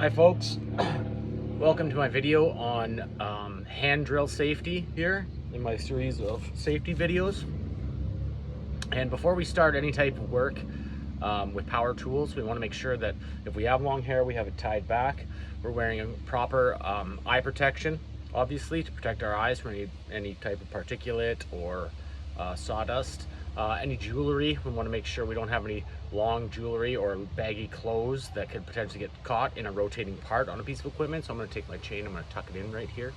Hi folks, welcome to my video on hand drill safety here in my series of safety videos. And before we start any type of work with power tools, we want to make sure that if we have long hair, we have it tied back. We're wearing a proper eye protection, obviously, to protect our eyes from any type of particulate or sawdust. Any jewelry, we want to make sure we don't have any long jewelry or baggy clothes that could potentially get caught in a rotating part on a piece of equipment. So I'm going to take my chain, I'm going to tuck it in right here.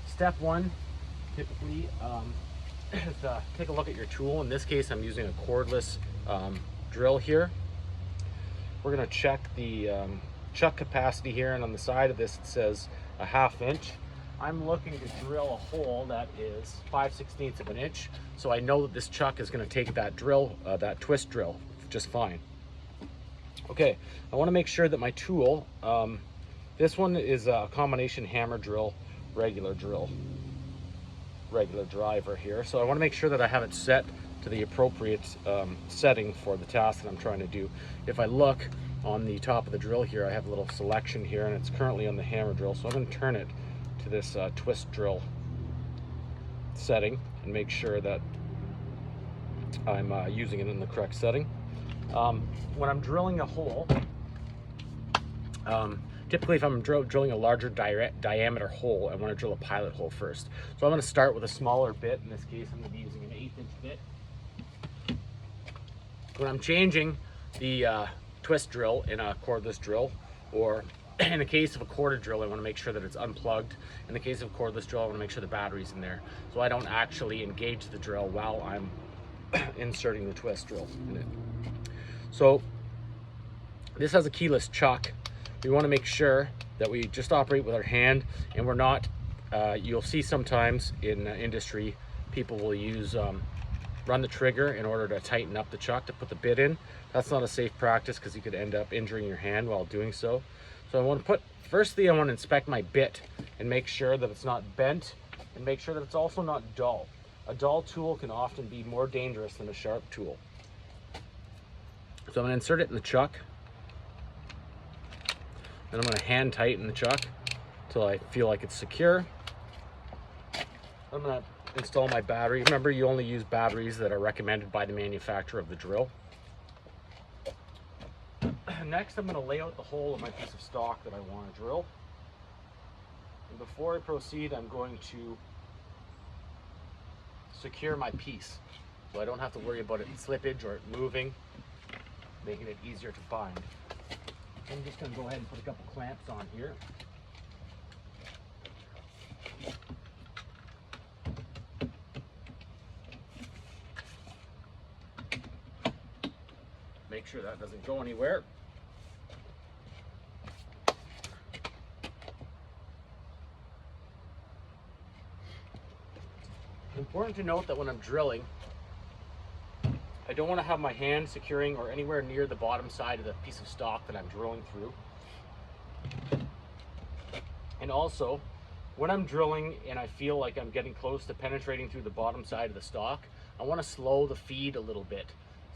Step one, typically, is take a look at your tool. In this case, I'm using a cordless drill here. We're going to check the chuck capacity here, and on the side of this it says a 1/2 inch. I'm looking to drill a hole that is 5/16 of an inch, so I know that this chuck is going to take that drill, that twist drill, just fine. Okay, I want to make sure that my tool, this one is a combination hammer drill, regular driver here. So I want to make sure that I have it set to the appropriate setting for the task that I'm trying to do. If I look on the top of the drill here, I have a little selection here, and it's currently on the hammer drill, so I'm going to turn it to this twist drill setting and make sure that I'm using it in the correct setting. When I'm drilling a hole, typically if I'm drilling a larger diameter hole, I want to drill a pilot hole first. So I'm going to start with a smaller bit. In this case, I'm going to be using an 1/8 inch bit. When I'm changing the twist drill in a cordless drill, or in the case of a corded drill, I want to make sure that it's unplugged. In the case of a cordless drill, I want to make sure the battery's in there, so I don't actually engage the drill while I'm inserting the twist drill in it. So this has a keyless chuck. We want to make sure that we just operate with our hand, and we're not, you'll see sometimes in industry, people will use, run the trigger in order to tighten up the chuck to put the bit in. That's not a safe practice because you could end up injuring your hand while doing so. So I want to firstly I want to inspect my bit and make sure that it's not bent, and make sure that it's also not dull. A dull tool can often be more dangerous than a sharp tool. So I'm going to insert it in the chuck. Then I'm going to hand tighten the chuck until I feel like it's secure. I'm going to install my battery. Remember, you only use batteries that are recommended by the manufacturer of the drill. Next, I'm going to lay out the hole of my piece of stock that I want to drill. And before I proceed, I'm going to secure my piece so I don't have to worry about it slippage or it moving, making it easier to find. I'm just going to go ahead and put a couple clamps on here. Make sure that doesn't go anywhere. Important to note that when I'm drilling, I don't want to have my hand securing or anywhere near the bottom side of the piece of stock that I'm drilling through. And also, when I'm drilling and I feel like I'm getting close to penetrating through the bottom side of the stock, I want to slow the feed a little bit.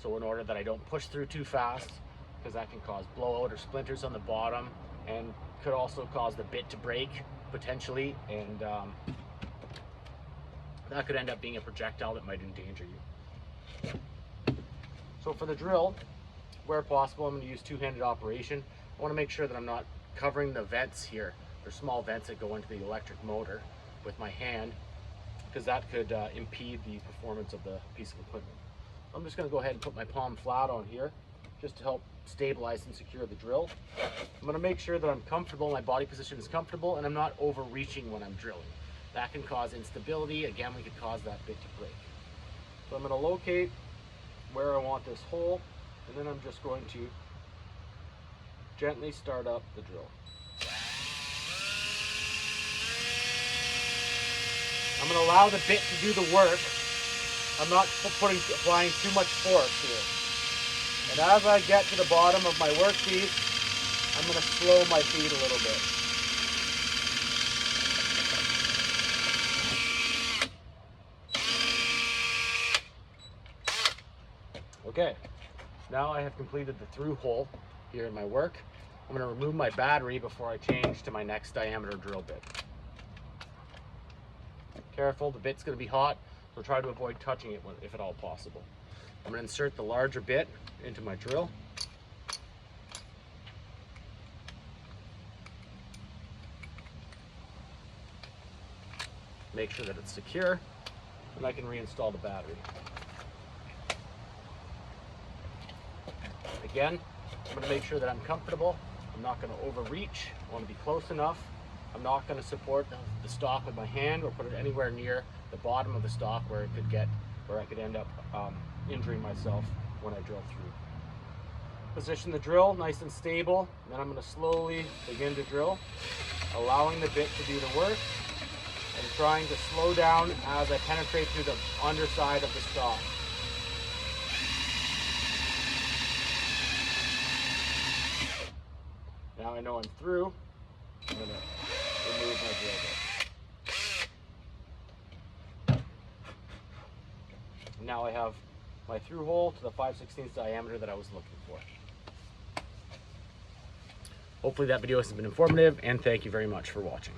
So in order that I don't push through too fast, because that can cause blowout or splinters on the bottom, and could also cause the bit to break potentially, and that could end up being a projectile that might endanger you. So for the drill, where possible, I'm going to use two-handed operation. I want to make sure that I'm not covering the vents here. There's small vents that go into the electric motor with my hand, because that could impede the performance of the piece of equipment. I'm just going to go ahead and put my palm flat on here just to help stabilize and secure the drill. I'm going to make sure that I'm comfortable, my body position is comfortable, and I'm not overreaching when I'm drilling. That can cause instability. Again, we could cause that bit to break. So I'm going to locate where I want this hole, and then I'm just going to gently start up the drill. I'm going to allow the bit to do the work. I'm not applying too much force here. And as I get to the bottom of my workpiece, I'm going to slow my feed a little bit. Okay, now I have completed the through hole here in my work. I'm going to remove my battery before I change to my next diameter drill bit. Careful, the bit's going to be hot, so try to avoid touching it if at all possible. I'm going to insert the larger bit into my drill. Make sure that it's secure, and I can reinstall the battery. Again, I'm going to make sure that I'm comfortable. I'm not going to overreach. I want to be close enough. I'm not going to support the stock with my hand or put it anywhere near the bottom of the stock where I could end up injuring myself when I drill through. Position the drill nice and stable. Then I'm going to slowly begin to drill, allowing the bit to do the work and trying to slow down as I penetrate through the underside of the stock. Now I know I'm through. I'm going to remove my drill bit. Now I have my through hole to the 5/16 diameter that I was looking for. Hopefully that video has been informative, and thank you very much for watching.